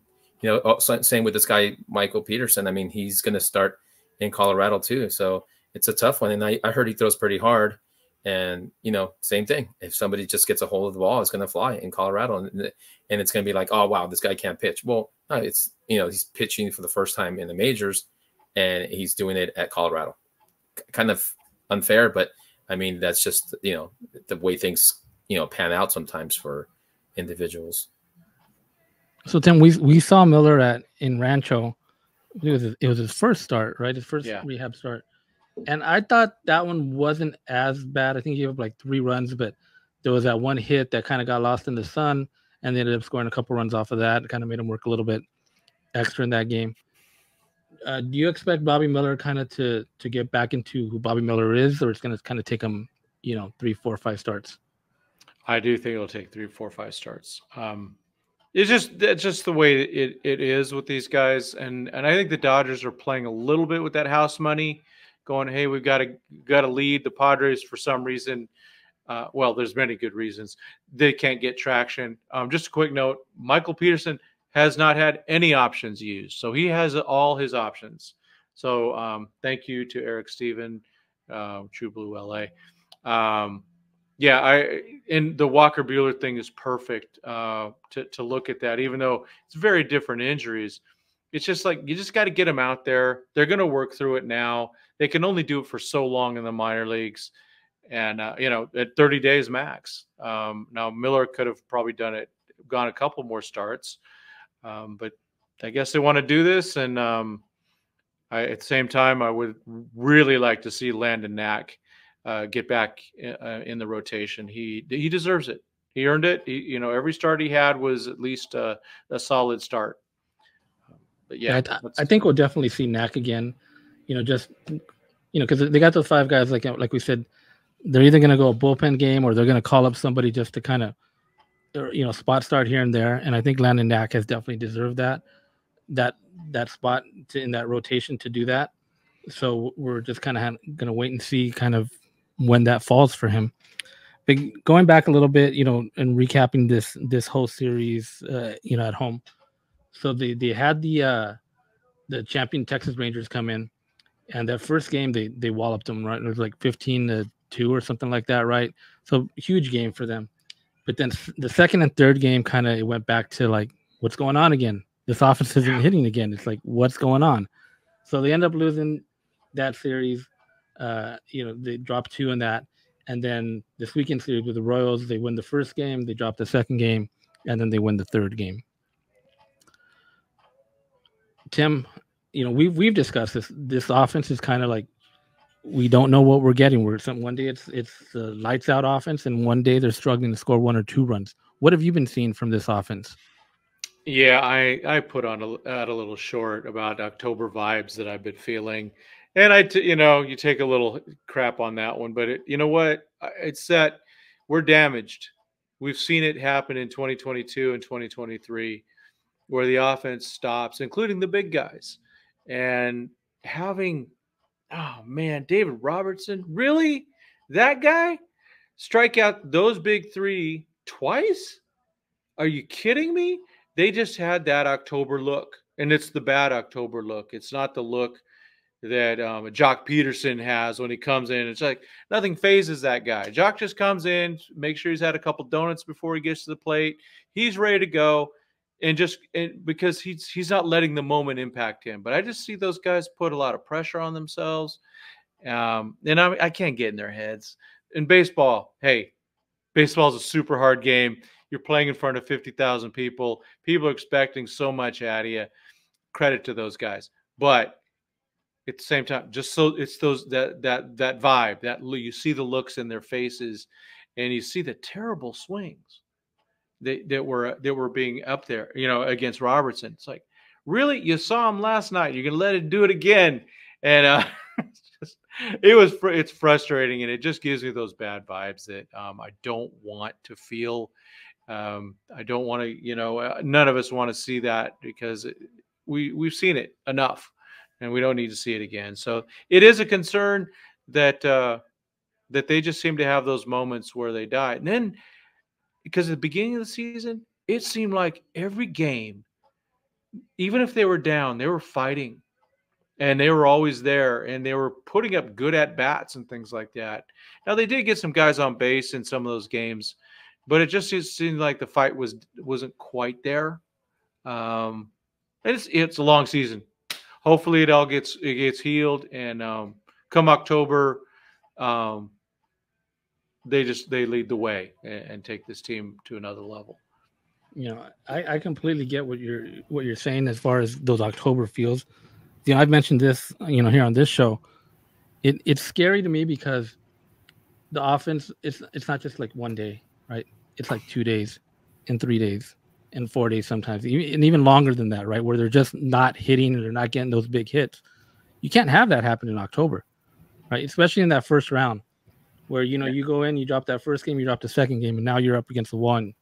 same with this guy Michael Peterson. I mean, he's going to start in Colorado too. So it's a tough one. And I heard he throws pretty hard. And same thing. If somebody just gets a hold of the ball, it's going to fly in Colorado, and it's going to be like, oh wow, this guy can't pitch. Well, no, it's he's pitching for the first time in the majors, and he's doing it at Colorado. Kind of unfair, but I mean that's just the way things pan out sometimes for individuals. So Tim, we saw Miller in Rancho. It was his first start, right? His first rehab start. And I thought that one wasn't as bad. I think he gave up like 3 runs, but there was that one hit that kind of got lost in the sun, and they ended up scoring a couple runs off of that. It kind of made him work a little bit extra in that game. Do you expect Bobby Miller kind of to get back into who Bobby Miller is, or it's going to kind of take him, 3, 4, 5 starts? I do think it'll take 3, 4, 5 starts. It's just the way it is with these guys, and I think the Dodgers are playing a little bit with that house money, going, hey, we've got to lead. The Padres, for some reason, well, there's many good reasons, they can't get traction. Just a quick note: Michael Peterson has not had any options used, so he has all his options. So thank you to Eric Steven, True Blue LA. Yeah, and the Walker Buehler thing is perfect to look at that, even though it's very different injuries. It's just like you just got to get them out there. They're going to work through it now. They can only do it for so long in the minor leagues, and at 30 days max. Now Miller could have probably gone a couple more starts, but I guess they want to do this. And at the same time, I would really like to see Landon Knack get back in the rotation. He deserves it. He earned it. Every start he had was at least a solid start. But yeah, I think we'll definitely see Knack again. Just because they got those 5 guys, like we said, they're either going to go a bullpen game or they're going to call up somebody just to kind of spot start here and there. And I think Landon Knack has definitely deserved that spot in that rotation to do that. So we're just kind of going to wait and see kind of when that falls for him. But going back a little bit, and recapping this whole series, at home. So they had the champion Texas Rangers come in, and that first game they walloped them, right? It was like 15-2 or something like that, right? So huge game for them. But then the second and third game kind of went back to like, what's going on again? This offense isn't hitting again. It's like, what's going on? So they end up losing that series. They dropped 2 in that, and then this weekend series with the Royals, they win the first game, they drop the second game, and then they win the third game. Tim, we've discussed this offense is kind of like, we don't know what we're getting. One day it's lights out offense, and one day they're struggling to score 1 or 2 runs. What have you been seeing from this offense? Yeah, I put out a little short about October vibes that I've been feeling, and you take a little crap on that one, but you know what? It's that we're damaged. We've seen it happen in 2022 and 2023, where the offense stops, including the big guys, and having, oh man, David Robertson, really, that guy strike out those big 3 twice? Are you kidding me? They just had that October look, and it's the bad October look. It's not the look that Jock Peterson has when he comes in. It's like nothing phases that guy. Jock just comes in, make sure he's had a couple donuts before he gets to the plate. He's ready to go, and because he's not letting the moment impact him. But I just see those guys put a lot of pressure on themselves, and I can't get in their heads. In baseball, hey, baseball is a super hard game. You're playing in front of 50,000 people. People are expecting so much out of you. Credit to those guys. But at the same time, just so it's that vibe, that you see the looks in their faces, and you see the terrible swings that were being up there, against Robertson. It's like, really, you saw him last night. You're gonna let it do it again, and it's frustrating, and it just gives me those bad vibes that I don't want to feel. I don't want to, none of us want to see that, because we've seen it enough and we don't need to see it again. So it is a concern that that they just seem to have those moments where they die. And then, because at the beginning of the season, it seemed like every game, even if they were down, they were fighting. And they were always there, and they were putting up good at-bats and things like that. Now, they did get some guys on base in some of those games, but it just seemed like the fight wasn't quite there. It's a long season. Hopefully, it gets healed, and come October, they lead the way and take this team to another level. You know, I completely get what you're saying as far as those October feels. You know, I've mentioned this, you know, here on this show. It's scary to me because the offense, it's not just like one day, right? It's like 2 days and 3 days and 4 days sometimes, and even longer than that, right? Where they're just not hitting and they're not getting those big hits. You can't have that happen in October, right? Especially in that first round where, you know, you go in, you drop that first game, you drop the second game, and now you're up against the one,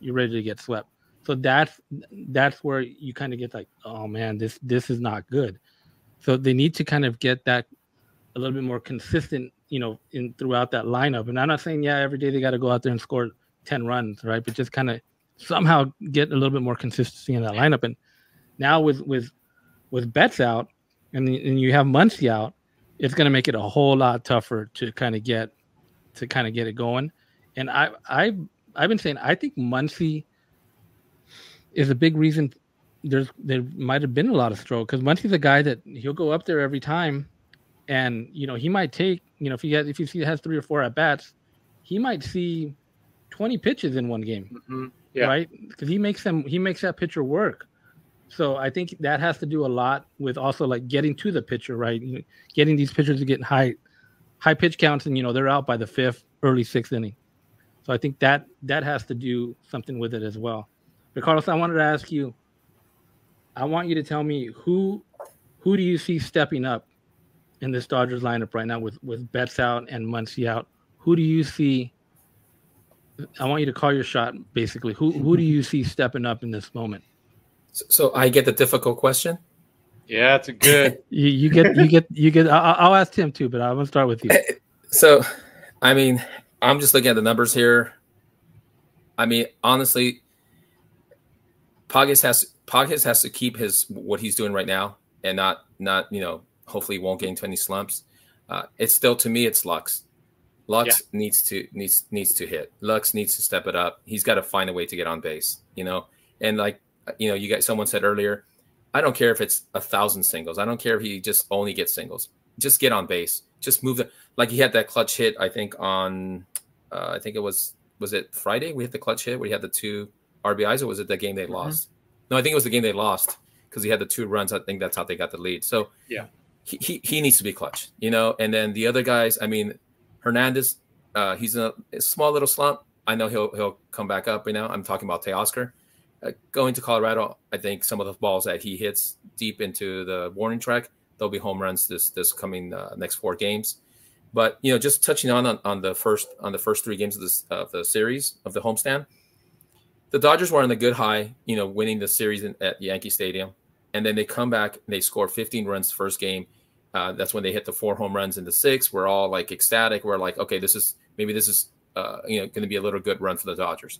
you're ready to get swept. So that's where you kind of get like, oh man, this is not good. So they need to kind of get that a little bit more consistent, you know, in throughout that lineup. And I'm not saying, every day they got to go out there and score 10 runs, right? But just kind of somehow get a little bit more consistency in that lineup. And now with Betts out and you have Muncy out, it's going to make it a whole lot tougher to kind of get it going. And I've been saying, I think Muncy is a big reason there might have been a lot of stroke, because Muncy's a guy that he'll go up there every time, and you know he might take, you know, if you see he has 3 or 4 at bats, he might see 20 pitches in one game, right? Because he makes that pitcher work. So I think that has to do a lot with also like getting to the pitcher, right? Getting these pitchers to get high pitch counts, and you know they're out by the 5th, early 6th inning. So I think that has to do something with it as well. But Carlos, I wanted to ask you. I want you to tell me who do you see stepping up in this Dodgers lineup right now with Betts out and Muncy out? Who do you see? I want you to call your shot, basically. Who do you see stepping up in this moment? So I get the difficult question. Yeah, it's a good. you get. I'll ask Tim too, but I'm gonna start with you. So, I mean, I'm just looking at the numbers here. I mean, honestly, Poggis has to keep what he's doing right now, and not you know, hopefully he won't get into any slumps. It's still, to me, it's Lux. Lux needs to hit. Lux needs to step it up. He's got to find a way to get on base, you know. And like, you know, someone said earlier, I don't care if it's 1,000 singles. I don't care if he just only gets singles. Just get on base. Just move like he had that clutch hit, I think on I think it was it Friday? We hit the clutch hit where he had the 2 RBIs, or was it the game they lost? No, I think it was the game they lost because he had the 2 runs. I think that's how they got the lead. So yeah, he needs to be clutch, you know. And then the other guys, I mean, Hernandez, he's in a small little slump. I know he'll come back up. You know, I'm talking about Teoscar. Going to Colorado, I think some of the balls that he hits deep into the warning track, there'll be home runs this coming next 4 games. But you know, just touching on the first 3 games of the series of the homestand, the Dodgers were on a good high, you know, winning the series at Yankee Stadium, and then they come back and they score 15 runs first game. That's when they hit the 4 home runs in the 6th. We're all like ecstatic. We're like, okay, this is you know, going to be a little good run for the Dodgers.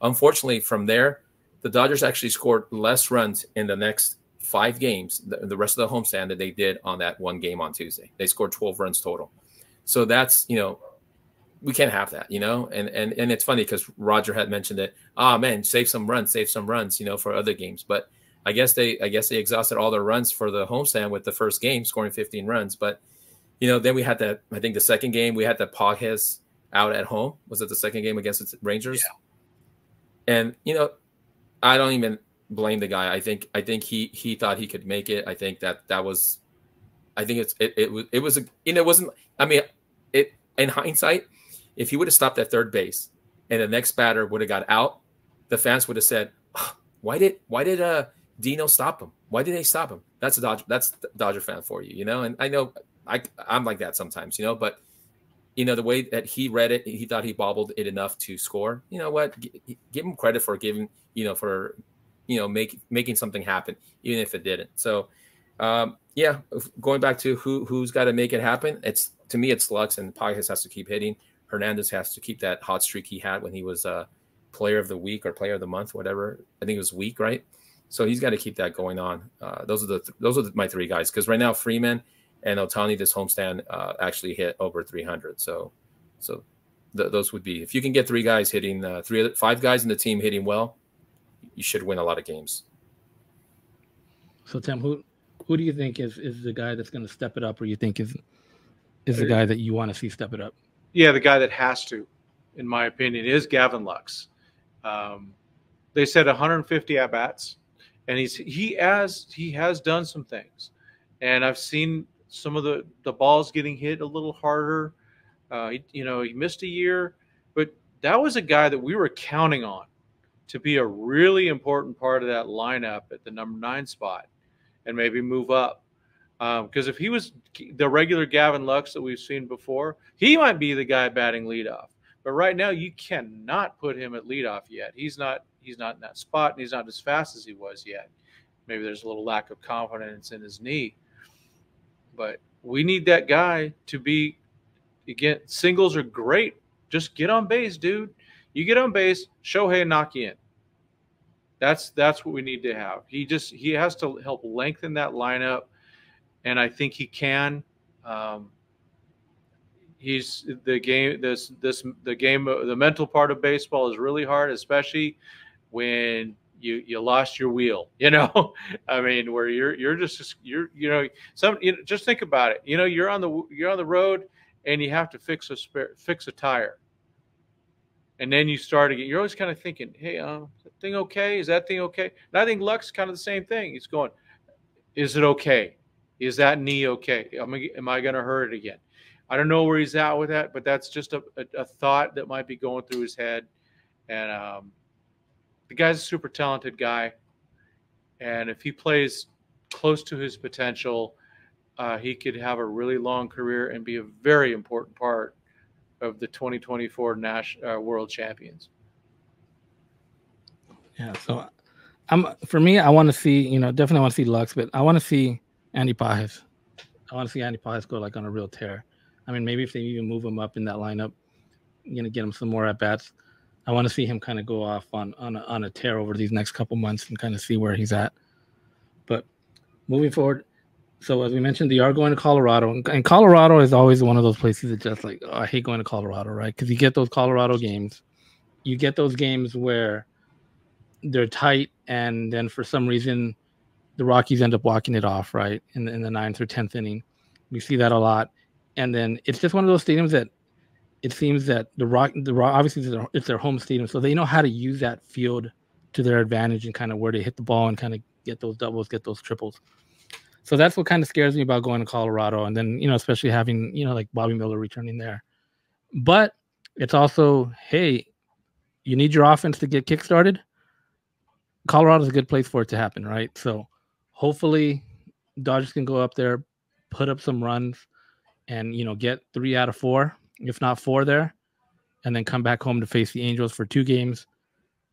Unfortunately, from there, the Dodgers actually scored less runs in the next 5 games, the rest of the homestand, that they did on that one game on Tuesday. They scored 12 runs total. So that's, you know, we can't have that, you know. And it's funny because Roger had mentioned it. Man, save some runs, you know, for other games. But I guess they exhausted all their runs for the homestand with the first game, scoring 15 runs. But you know, then we had that. I think the second game we had that Poggis out at home. Was it the second game against the Rangers? Yeah. And you know, I don't even blame the guy. I think he thought he could make it. I think that was. I think it was you know, it wasn't. I mean, it in hindsight, if he would have stopped at third base and the next batter would have got out, the fans would have said, oh, "Why did Dino stop him? Why did they stop him?" That's the Dodger fan for you, you know. And I know I'm like that sometimes, you know. But you know, the way that he read it, he thought he bobbled it enough to score. You know what? Give him credit for making something happen, even if it didn't. So Yeah, going back to who's got to make it happen. To me, it's Lux, and Pages has to keep hitting. Hernandez has to keep that hot streak he had when he was player of the week or player of the month, whatever. I think it was week, right? So he's got to keep that going on. Those are my three guys, because right now Freeman and Ohtani this homestand actually hit over 300. So those would be, if you can get three guys hitting, 5 guys in the team hitting well, you should win a lot of games. So Tim, who do you think is the guy that's going to step it up, or you think is the guy that you want to see step it up? Yeah, the guy that has to, in my opinion, is Gavin Lux. They said 150 at bats, and he has done some things, and I've seen some of the balls getting hit a little harder. He missed a year, but that was a guy that we were counting on to be a really important part of that lineup at the number 9 spot, and maybe move up. Because if he was the regular Gavin Lux that we've seen before, he might be the guy batting leadoff. But right now, you cannot put him at leadoff yet. He's not in that spot, and he's not as fast as he was yet. Maybe there's a little lack of confidence in his knee. But we need that guy to be, again, singles are great. Just get on base, dude. You get on base, Shohei will knock you in. That's what we need to have. He has to help lengthen that lineup, and I think he can. He's the game. The mental part of baseball is really hard, especially when you lost your wheel. I mean, where just think about it. You're on the road and you have to fix a tire. And then you start again. You're always kind of thinking, hey, is that thing okay? Is that thing okay? And I think Lux is kind of the same thing. He's going, is it okay? Is that knee okay? Am I going to hurt it again? I don't know where he's at with that, but that's just a thought that might be going through his head. And the guy's a super talented guy. And if he plays close to his potential, he could have a really long career and be a very important part of the 2024 World Champions. Yeah, so for me, I want to see, definitely want to see Lux, but I want to see Andy Pages. I want to see Andy Pages go on a real tear. I mean, maybe if they even move him up in that lineup, get him some more at bats. I want to see him kind of go off on a tear over these next couple months and kind of see where he's at. But moving forward, so as we mentioned, they are going to Colorado, and Colorado is always one of those places that just I hate going to Colorado, right? Because you get those Colorado games, you get those games where they're tight, and then for some reason the Rockies end up walking it off, right, in the 9th or 10th inning. We see that a lot, and then it's just one of those stadiums that it seems that the Rock obviously it's their home stadium, so they know how to use that field to their advantage and kind of where they hit the ball and kind of get those doubles, get those triples. So that's what kind of scares me about going to Colorado, and then especially having like Bobby Miller returning there. But it's also, hey, you need your offense to get kickstarted. Colorado's a good place for it to happen, right? So hopefully Dodgers can go up there, put up some runs, and get 3 out of 4, if not 4 there, and then come back home to face the Angels for 2 games,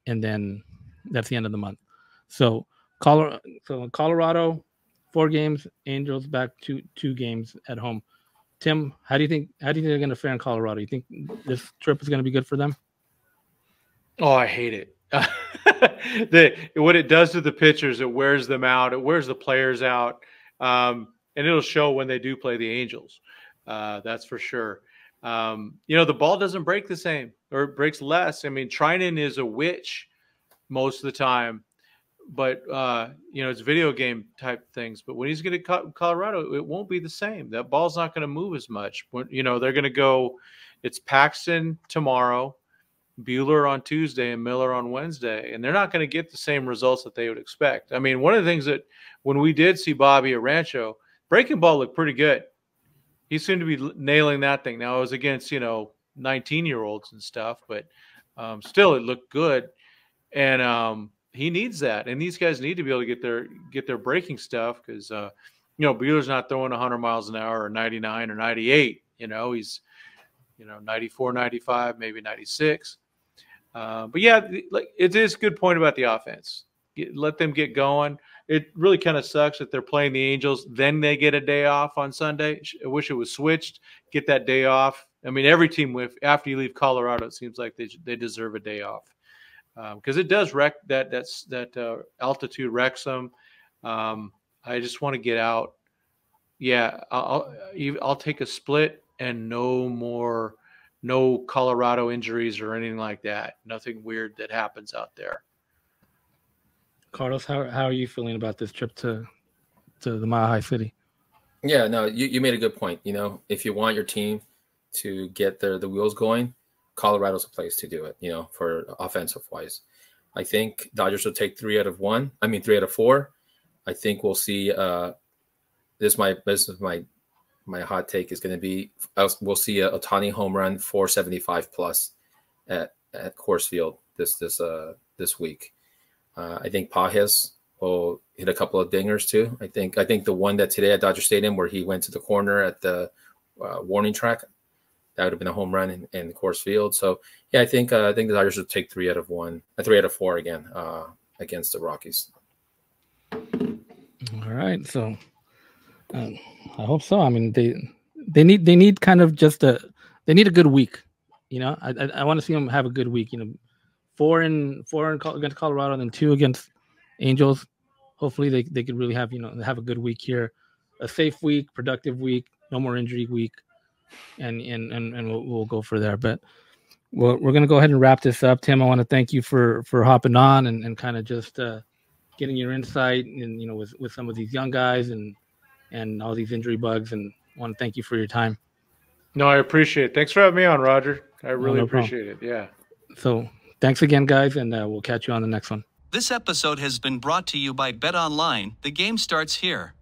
and then that's the end of the month. So Colorado, 4 games, Angels back 2 games at home. Tim, how do you think they're going to fare in Colorado? You think this trip is going to be good for them? Oh, I hate it. What it does to the pitchers, it wears them out. It wears the players out, and it'll show when they do play the Angels. That's for sure. The ball doesn't break the same, or it breaks less. I mean, Trinan is a witch most of the time, but it's video game type things. But when he's going to Colorado, it won't be the same. That ball's not going to move as much. They're going to go. It's Paxton tomorrow, Buehler on Tuesday, and Miller on Wednesday, and they're not going to get the same results that they would expect. I mean, one of the things that when we did see Bobby at Rancho, breaking ball looked pretty good. He seemed to be nailing that thing. Now it was against 19-year-olds and stuff, but still it looked good. And he needs that, and these guys need to be able to get their breaking stuff, because Buehler's not throwing 100 miles an hour or 99 or 98. He's 94, 95, maybe 96. But yeah, it is a good point about the offense. Let them get going. it really kind of sucks that they're playing the Angels, then they get a day off on Sunday. I wish it was switched. Get that day off. I mean, every team after you leave Colorado, it seems like they deserve a day off because it does wreck that altitude wrecks them. I just want to get out. Yeah, I'll take a split and no Colorado injuries or anything like that. Nothing weird that happens out there. Carlos, how are you feeling about this trip to the Mile High City? Yeah, no, you made a good point. If you want your team to get the wheels going, Colorado's a place to do it, for offensive wise. I think Dodgers will take 3 out of 4. I think we'll see this is my hot take is going to be we'll see a Ohtani home run 475 plus at Coors Field this week. I think Pages will hit a couple of dingers too. I think the one that today at Dodger Stadium where he went to the corner at the warning track, that would have been a home run in Coors Field. So yeah, I think the Dodgers will take 3 out of 4 again against the Rockies. All right, so I hope so. I mean, they need kind of just they need a good week. I want to see them have a good week. 4 against Colorado, and then 2 against Angels. Hopefully, they could really have a good week here, a safe week, productive week, no more injury week, and we'll go for there. But we're gonna go ahead and wrap this up. Tim, I want to thank you for hopping on and kind of just getting your insight and with some of these young guys and all these injury bugs, and I want to thank you for your time. No, I appreciate it. Thanks for having me on, Roger. I really appreciate it. Yeah. So thanks again, guys, and we'll catch you on the next one. This episode has been brought to you by Bet Online. The game starts here.